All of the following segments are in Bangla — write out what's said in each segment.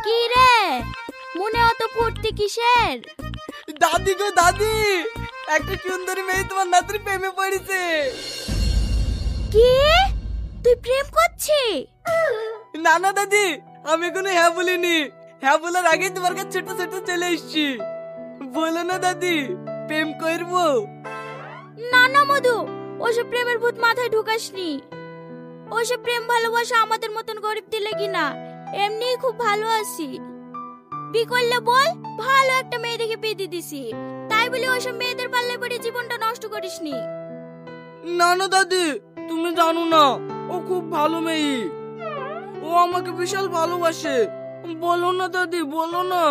কি রে মনে অত ফুর্তি কিসের? দাদি গো দাদি, একটা সুন্দরী মেয়ে তোমার নাতির প্রেমে পড়েছে। কি তুই প্রেম করছিস? না না দাদি, আমি কোনো হ্যাঁ বলিনি। হ্যাঁ বলার আগেই তোমার কাছে ছোট ছোট চলে এসছি। বলো না দাদি, প্রেম করবো? না না মধু, ওসব প্রেমের ভূত মাথায় ঢুকাসনি। ওসব প্রেম ভালোবাসা আমাদের মতন গরিব দিলে কিনা, এমনিই খুব ভালো আছি। বি করলে বল, ভালো একটা মেয়ে দেখে বিয়ে দিয়ে দিছি, তাই বলে ওসব মেয়েদের পাল্লে পড়ে জীবনটা নষ্ট করিসনি। না না দাদি, তুমি জানো না ও খুব ভালো মেয়ে। ও আমাকে বিশাল ভালোবাসে। বলো না দাদি, বলো না,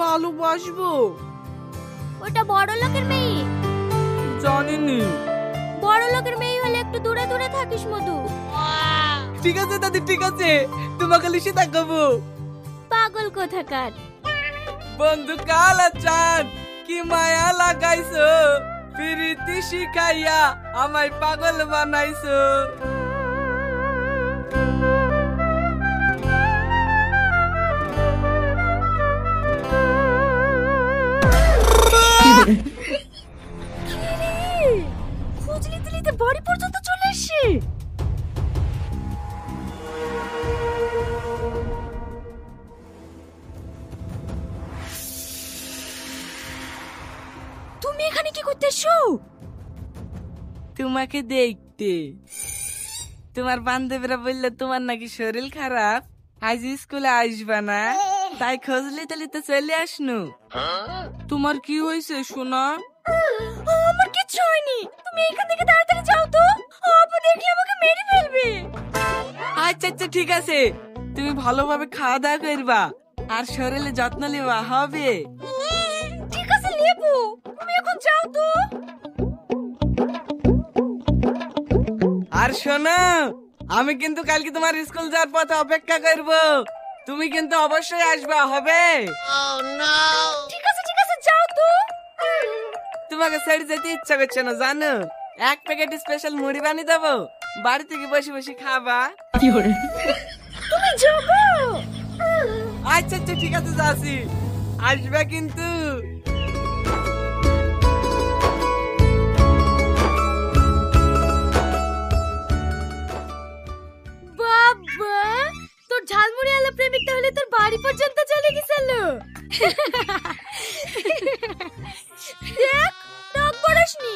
ভালোবাসবো। ওটা বড় লোকের মেয়ে। জানিনি। বড় লোকের মেয়ে হলে একটু দূরে দূরে থাকিস মধু। ঠিক আছে দাদি, ঠিক আছে, তোমাকে লিখে দেখাবো। পাগল কোথাকার। বন্ধু কালা চাঁদ কি মায়া লাগাইছো, প্রীতি শিখাইয়া আমায় পাগল বানাইছো। খুঁজলি দিলিতে বাড়ি পর্যন্ত চলে এসেছি। তুমি এখানে কি করতে এসো? তোমাকে দেখতে। তোমার বান্ধবীরা বললো তোমার নাকি শরীর খারাপ, আজ স্কুলে আসবা না, তাই খোঁজলি তালিতে চলে আসনু। তোমার কি হয়েছে সোনা? আমার কিচ্ছু হয়নি, তুমি এখান থেকে তাড়াতাড়ি যাও তো, আপু দেখলে আমাকে মেরে ফেলবে। আচ্ছা আচ্ছা ঠিক আছে, তুমি ভালোভাবে খাওয়া দাওয়া করবা আর শরীরে যত্ন নেওয়া হবে। ঠিক আছে লেবু, তুমি এখন যাও তো। আর শোনো, আমি কিন্তু কালকে তোমার স্কুল যাওয়ার পথে অপেক্ষা করব, তুমি কিন্তু অবশ্যই আসবা, হবে? ঠিক আছে যাও তো। তোমাকে ছেড়ে যেতে ইচ্ছা করছে না জানো, এক প্যাকেট স্পেশাল মুড়ি বানিয়ে দেবো, বাড়ি থেকে বসে বসে খাবা। তুমি যাবো? আচ্ছা আচ্ছা ঠিক আছে, যাচ্ছি, আসবা কিন্তু। বাবা, তোর ঝালমুড়ি আলা প্রেমিকটা হলে তোর বাড়ি পর্যন্ত চলে গেছিল। দেখ রাগ করিসনি,